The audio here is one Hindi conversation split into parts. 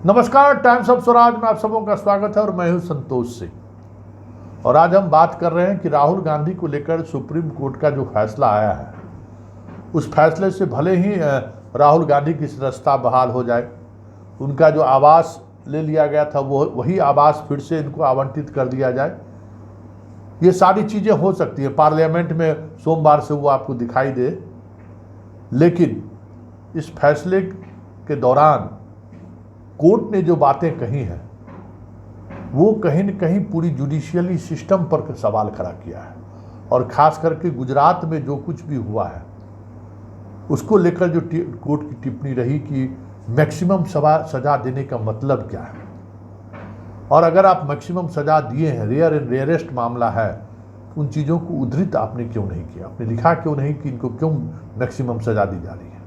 नमस्कार, टाइम्स ऑफ स्वराज में आप सबों का स्वागत है और मैं हूं संतोष सिंह। और आज हम बात कर रहे हैं कि राहुल गांधी को लेकर सुप्रीम कोर्ट का जो फैसला आया है, उस फैसले से भले ही राहुल गांधी की सदस्यता बहाल हो जाए, उनका जो आवास ले लिया गया था वो वही आवास फिर से इनको आवंटित कर दिया जाए, ये सारी चीज़ें हो सकती हैं। पार्लियामेंट में सोमवार से वो आपको दिखाई दे, लेकिन इस फैसले के दौरान कोर्ट ने जो बातें कही हैं वो कहीं न कहीं पूरी जुडिशियली सिस्टम पर सवाल खड़ा किया है। और ख़ास करके गुजरात में जो कुछ भी हुआ है उसको लेकर जो कोर्ट की टिप्पणी रही कि मैक्सिमम सज़ा देने का मतलब क्या है, और अगर आप मैक्सिमम सज़ा दिए हैं, रेयर एंड रेयरेस्ट मामला है, उन चीज़ों को उद्धृत आपने क्यों नहीं किया, आपने लिखा क्यों नहीं कि इनको क्यों मैक्सिमम सज़ा दी जा रही है।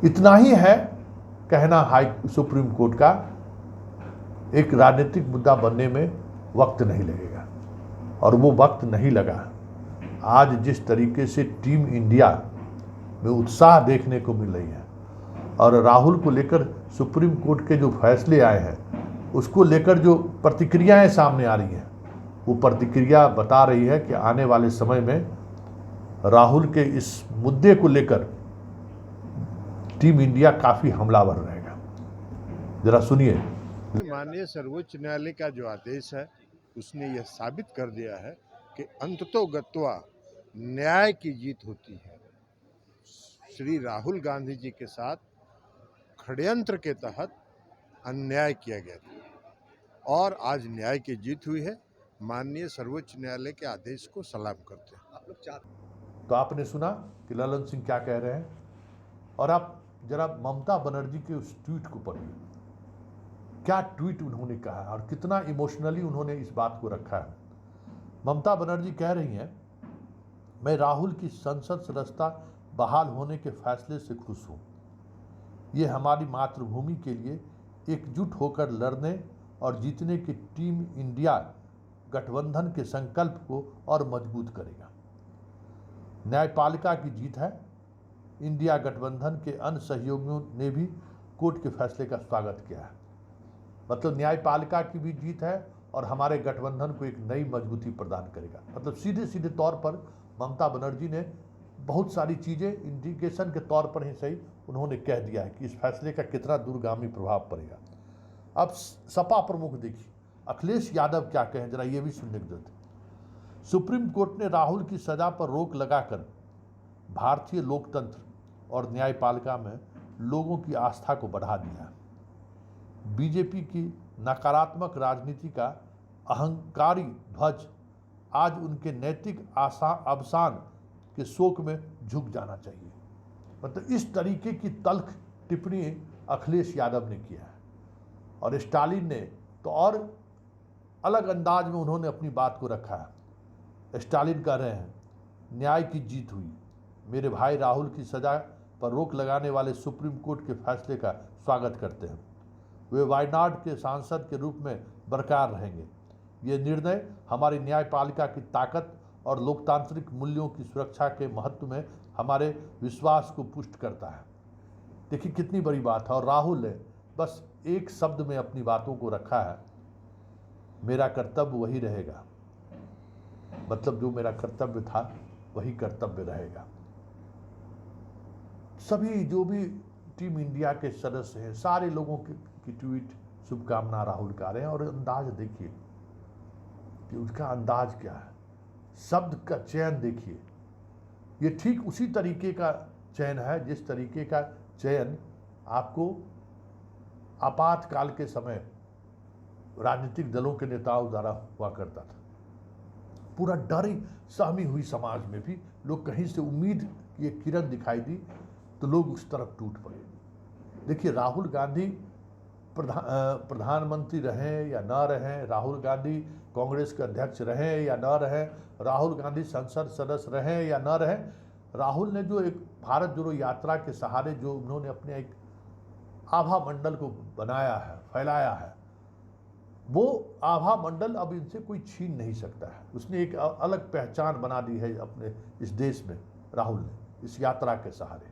इतना ही है कहना सुप्रीम कोर्ट का, एक राजनीतिक मुद्दा बनने में वक्त नहीं लगेगा, और वो वक्त नहीं लगा। आज जिस तरीके से टीम इंडिया में उत्साह देखने को मिल रही है और राहुल को लेकर सुप्रीम कोर्ट के जो फैसले आए हैं उसको लेकर जो प्रतिक्रियाएं सामने आ रही हैं, वो प्रतिक्रिया बता रही है कि आने वाले समय में राहुल के इस मुद्दे को लेकर टीम इंडिया काफी हमलावर रहेगा। जरा सुनिए। माननीय सर्वोच्च न्यायालय का जो आदेश है उसने यह साबित कर दिया है कि अंततोगत्वा न्याय की जीत होती है। श्री राहुल गांधी जी के साथ षड्यंत्र के तहत अन्याय किया गया था और आज न्याय की जीत हुई है। माननीय सर्वोच्च न्यायालय के आदेश को सलाम करते हैं। तो आपने सुना कि ललन सिंह क्या कह रहे हैं, और आप जरा ममता बनर्जी के उस ट्वीट को पढ़िए। क्या ट्वीट उन्होंने कहा है और कितना इमोशनली उन्होंने इस बात को रखा है। ममता बनर्जी कह रही हैं, मैं राहुल की संसद सदस्यता बहाल होने के फैसले से खुश हूं। ये हमारी मातृभूमि के लिए एकजुट होकर लड़ने और जीतने की टीम इंडिया गठबंधन के संकल्प को और मजबूत करेगा। न्यायपालिका की जीत है। इंडिया गठबंधन के अन्य सहयोगियों ने भी कोर्ट के फैसले का स्वागत किया है। मतलब न्यायपालिका की भी जीत है और हमारे गठबंधन को एक नई मजबूती प्रदान करेगा। मतलब सीधे सीधे तौर पर ममता बनर्जी ने बहुत सारी चीज़ें इंडिकेशन के तौर पर ही सही उन्होंने कह दिया है कि इस फैसले का कितना दूरगामी प्रभाव पड़ेगा। अब सपा प्रमुख देखिए अखिलेश यादव क्या कहें, जरा ये भी सुनने की जरूरत है। सुप्रीम कोर्ट ने राहुल की सजा पर रोक लगाकर भारतीय लोकतंत्र और न्यायपालिका में लोगों की आस्था को बढ़ा दिया। बीजेपी की नकारात्मक राजनीति का अहंकारी ध्वज आज उनके नैतिक अवसान के शोक में झुक जाना चाहिए। मतलब इस तरीके की तल्ख टिप्पणी अखिलेश यादव ने किया है। और स्टालिन ने तो और अलग अंदाज में उन्होंने अपनी बात को रखा है। स्टालिन कह रहे हैं, न्याय की जीत हुई। मेरे भाई राहुल की सजा पर रोक लगाने वाले सुप्रीम कोर्ट के फैसले का स्वागत करते हैं। वे वायनाड के सांसद के रूप में बरकरार रहेंगे। ये निर्णय हमारी न्यायपालिका की ताकत और लोकतांत्रिक मूल्यों की सुरक्षा के महत्व में हमारे विश्वास को पुष्ट करता है। देखिए कितनी बड़ी बात है। और राहुल ने बस एक शब्द में अपनी बातों को रखा है, मेरा कर्तव्य वही रहेगा। मतलब जो मेरा कर्तव्य था वही कर्तव्य रहेगा। सभी जो भी टीम इंडिया के सदस्य हैं, सारे लोगों की ट्वीट शुभकामना राहुल का रहे हैं। और अंदाज देखिए कि उसका अंदाज क्या है, शब्द का चयन देखिए। ये ठीक उसी तरीके का चयन है जिस तरीके का चयन आपको आपातकाल के समय राजनीतिक दलों के नेताओं द्वारा हुआ करता था। पूरा डर सहमी हुई समाज में भी लोग कहीं से उम्मीद की एक किरण दिखाई दी तो लोग उस तरफ टूट पड़े। देखिए राहुल गांधी प्रधानमंत्री रहें या ना रहें, राहुल गांधी कांग्रेस के अध्यक्ष रहें या ना रहें, राहुल गांधी संसद सदस्य रहें या ना रहें, राहुल ने जो एक भारत जोड़ो यात्रा के सहारे जो उन्होंने अपने एक आभा मंडल को बनाया है, फैलाया है, वो आभा मंडल अब इनसे कोई छीन नहीं सकता है। उसने एक अलग पहचान बना दी है अपने इस देश में राहुल ने, इस यात्रा के सहारे।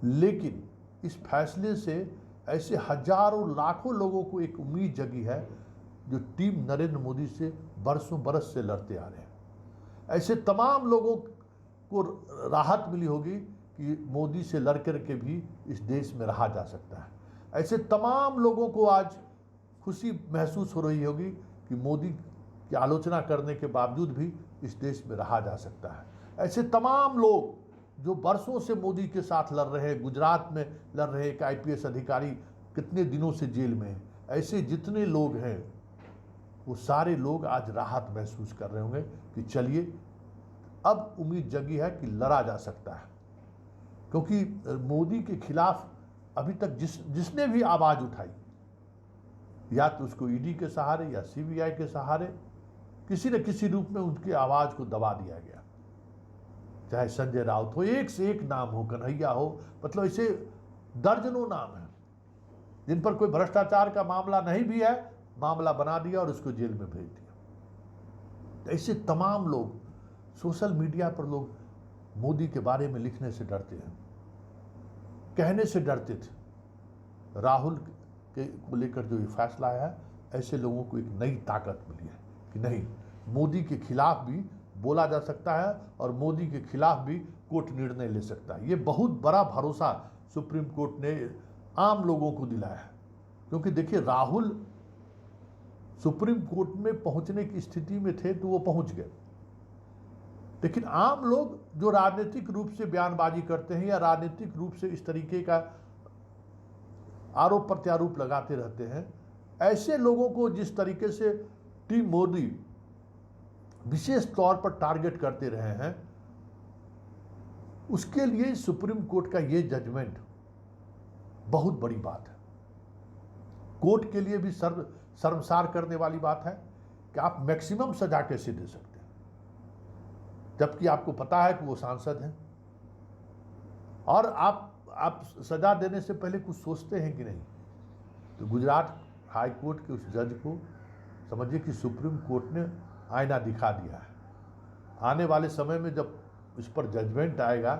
लेकिन इस फैसले से ऐसे हजारों लाखों लोगों को एक उम्मीद जगी है जो टीम नरेंद्र मोदी से बरसों बरस से लड़ते आ रहे हैं। ऐसे तमाम लोगों को राहत मिली होगी कि मोदी से लड़ कर के भी इस देश में रहा जा सकता है। ऐसे तमाम लोगों को आज खुशी महसूस हो रही होगी कि मोदी की आलोचना करने के बावजूद भी इस देश में रहा जा सकता है। ऐसे तमाम लोग जो बरसों से मोदी के साथ लड़ रहे हैं, गुजरात में लड़ रहे एक IPS अधिकारी कितने दिनों से जेल में हैं, ऐसे जितने लोग हैं वो सारे लोग आज राहत महसूस कर रहे होंगे कि चलिए अब उम्मीद जगी है कि लड़ा जा सकता है। क्योंकि मोदी के खिलाफ अभी तक जिसने भी आवाज़ उठाई, या तो उसको ED के सहारे या CBI के सहारे किसी न किसी रूप में उनकी आवाज़ को दबा दिया गया। चाहे संजय राउत हो, एक से एक नाम हो, कन्हैया हो, मतलब ऐसे दर्जनों नाम हैं जिन पर कोई भ्रष्टाचार का मामला नहीं भी है, मामला बना दिया और उसको जेल में भेज दिया। तो ऐसे तमाम लोग सोशल मीडिया पर लोग मोदी के बारे में लिखने से डरते हैं, कहने से डरते थे। राहुल के को लेकर जो ये फैसला आया है, ऐसे लोगों को एक नई ताकत मिली है कि नहीं, मोदी के खिलाफ भी बोला जा सकता है और मोदी के खिलाफ भी कोर्ट निर्णय ले सकता है। ये बहुत बड़ा भरोसा सुप्रीम कोर्ट ने आम लोगों को दिलाया है। क्योंकि देखिए, राहुल सुप्रीम कोर्ट में पहुंचने की स्थिति में थे तो वो पहुंच गए, लेकिन आम लोग जो राजनीतिक रूप से बयानबाजी करते हैं या राजनीतिक रूप से इस तरीके का आरोप प्रत्यारोप लगाते रहते हैं, ऐसे लोगों को जिस तरीके से टीम मोदी विशेष तौर पर टारगेट करते रहे हैं, उसके लिए सुप्रीम कोर्ट का ये जजमेंट बहुत बड़ी बात है। कोर्ट के लिए भी शर्मसार करने वाली बात है कि आप मैक्सिमम सजा कैसे दे सकते हैं, जबकि आपको पता है कि वो सांसद हैं, और आप सजा देने से पहले कुछ सोचते हैं कि नहीं। तो गुजरात हाई कोर्ट के उस जज को समझिए कि सुप्रीम कोर्ट ने आईना दिखा दिया है। आने वाले समय में जब इस पर जजमेंट आएगा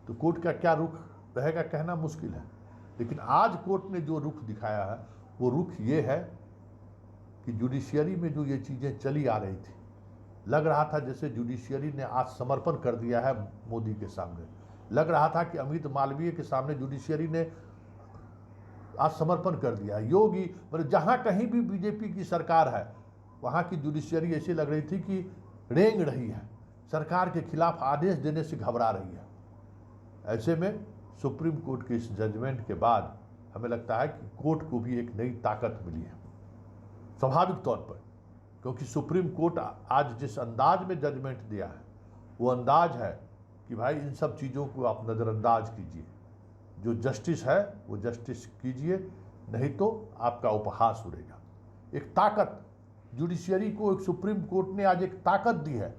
तो कोर्ट का क्या रुख रहेगा कहना मुश्किल है, लेकिन आज कोर्ट ने जो रुख दिखाया है वो रुख ये है कि जुडिशियरी में जो ये चीज़ें चली आ रही थी, लग रहा था जैसे जुडिशियरी ने आज समर्पण कर दिया है मोदी के सामने। लग रहा था कि अमित मालवीय के सामने जुडिशियरी ने आज समर्पण कर दिया। योगी मतलब जहाँ कहीं भी बीजेपी की सरकार है, वहाँ की जुडिशियरी ऐसी लग रही थी कि रेंग रही है, सरकार के खिलाफ आदेश देने से घबरा रही है। ऐसे में सुप्रीम कोर्ट के इस जजमेंट के बाद हमें लगता है कि कोर्ट को भी एक नई ताकत मिली है, स्वाभाविक तौर पर, क्योंकि सुप्रीम कोर्ट आज जिस अंदाज में जजमेंट दिया है वो अंदाज है कि भाई इन सब चीज़ों को आप नज़रअंदाज कीजिए, जो जस्टिस है वो जस्टिस कीजिए, नहीं तो आपका उपहास उड़ेगा। एक ताकत जुडिशियरी को एक सुप्रीम कोर्ट ने आज एक ताकत दी है।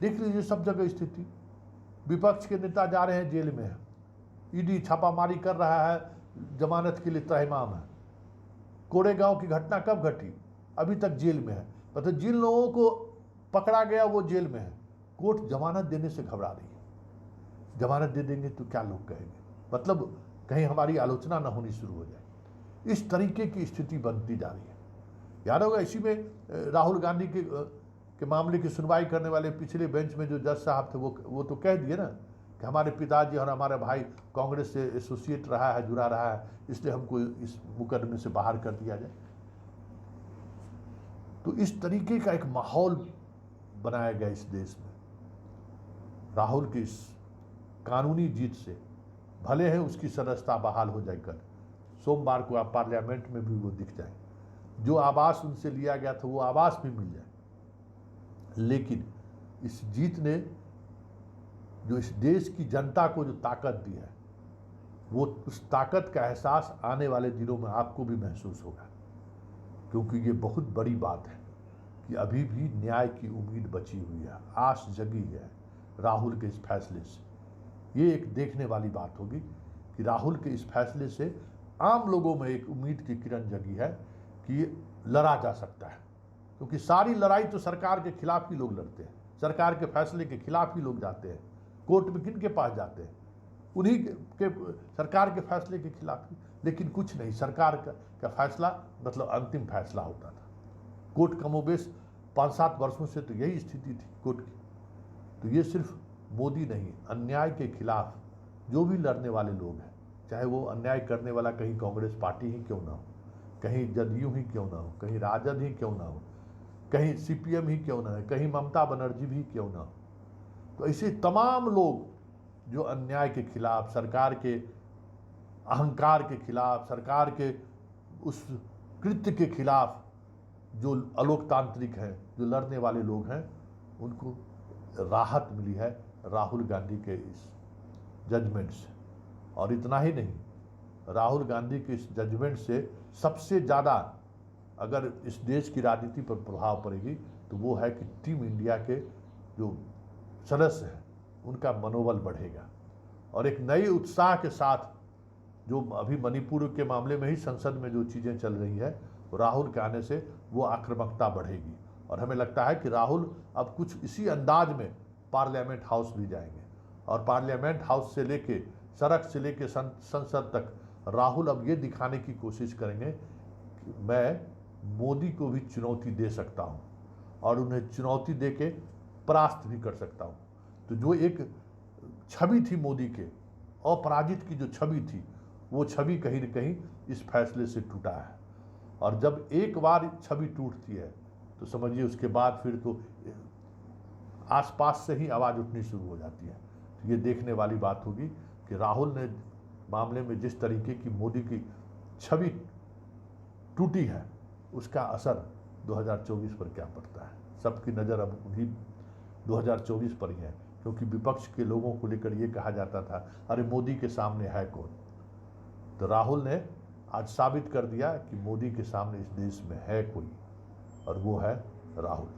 देख लीजिए सब जगह स्थिति, विपक्ष के नेता जा रहे हैं जेल में है, ED छापामारी कर रहा है, जमानत के लिए तहमाम है। कोरेगांव की घटना कब घटी, अभी तक जेल में है। मतलब जिन लोगों को पकड़ा गया वो जेल में है, कोर्ट जमानत देने से घबरा रही है। जमानत दे देंगे तो क्या लोग कहेंगे, मतलब कहीं हमारी आलोचना न होनी शुरू हो जाए। इस तरीके की स्थिति बनती जा रही है। याद होगा इसी में राहुल गांधी के मामले की सुनवाई करने वाले पिछले बेंच में जो जज साहब थे वो तो कह दिए ना कि हमारे पिताजी और हमारा भाई कांग्रेस से एसोसिएट रहा है, जुड़ा रहा है, इसलिए हमको इस मुकदमे से बाहर कर दिया जाए। तो इस तरीके का एक माहौल बनाया गया इस देश में। राहुल की इस कानूनी जीत से भले है उसकी सदस्यता बहाल हो जाए, कल सोमवार को आप पार्लियामेंट में भी वो दिख जाए, जो आवास उनसे लिया गया था वो आवास भी मिल जाए, लेकिन इस जीत ने जो इस देश की जनता को जो ताकत दी है, वो उस ताकत का एहसास आने वाले दिनों में आपको भी महसूस होगा। क्योंकि ये बहुत बड़ी बात है कि अभी भी न्याय की उम्मीद बची हुई है, आस जगी है राहुल के इस फैसले से। ये एक देखने वाली बात होगी कि राहुल के इस फैसले से आम लोगों में एक उम्मीद की किरण जगी है कि ये लड़ा जा सकता है। क्योंकि सारी लड़ाई तो सरकार के खिलाफ ही लोग लड़ते हैं, सरकार के फैसले के खिलाफ ही लोग जाते हैं कोर्ट में। किन के पास जाते हैं? उन्हीं के सरकार के फैसले के खिलाफ ही। लेकिन कुछ नहीं, सरकार का फैसला मतलब अंतिम फैसला होता था। कोर्ट कमोबेश 5-7 वर्षों से तो यही स्थिति थी कोर्ट की। तो ये सिर्फ मोदी नहीं, अन्याय के खिलाफ जो भी लड़ने वाले लोग हैं, चाहे वो अन्याय करने वाला कहीं कांग्रेस पार्टी ही क्यों ना हो, कहीं जदयू ही क्यों ना हो, कहीं राजद ही क्यों ना हो, कहीं सीपीएम ही क्यों ना हो, कहीं ममता बनर्जी भी क्यों ना हो, तो ऐसे तमाम लोग जो अन्याय के खिलाफ, सरकार के अहंकार के खिलाफ, सरकार के उस कृत्य के खिलाफ जो अलोकतांत्रिक हैं, जो लड़ने वाले लोग हैं, उनको राहत मिली है राहुल गांधी के इस जजमेंट से। और इतना ही नहीं, राहुल गांधी के इस जजमेंट से सबसे ज़्यादा अगर इस देश की राजनीति पर प्रभाव पड़ेगी तो वो है कि टीम इंडिया के जो सदस्य हैं उनका मनोबल बढ़ेगा और एक नए उत्साह के साथ, जो अभी मणिपुर के मामले में ही संसद में जो चीज़ें चल रही है, राहुल के आने से वो आक्रामकता बढ़ेगी। और हमें लगता है कि राहुल अब कुछ इसी अंदाज में पार्लियामेंट हाउस भी जाएंगे और पार्लियामेंट हाउस से लेके सड़क से लेके संसद तक राहुल अब ये दिखाने की कोशिश करेंगे कि मैं मोदी को भी चुनौती दे सकता हूँ और उन्हें चुनौती दे के परास्त भी कर सकता हूँ। तो जो एक छवि थी मोदी के, अपराजित की जो छवि थी, वो छवि कहीं न कहीं इस फैसले से टूटा है। और जब एक बार छवि टूटती है तो समझिए उसके बाद फिर तो आसपास से ही आवाज़ उठनी शुरू हो जाती है। तो ये देखने वाली बात होगी कि राहुल ने मामले में जिस तरीके की मोदी की छवि टूटी है, उसका असर 2024 पर क्या पड़ता है। सबकी नज़र अब उन्हीं 2024 पर ही है, क्योंकि विपक्ष के लोगों को लेकर ये कहा जाता था अरे मोदी के सामने है कौन। तो राहुल ने आज साबित कर दिया कि मोदी के सामने इस देश में है कोई, और वो है राहुल।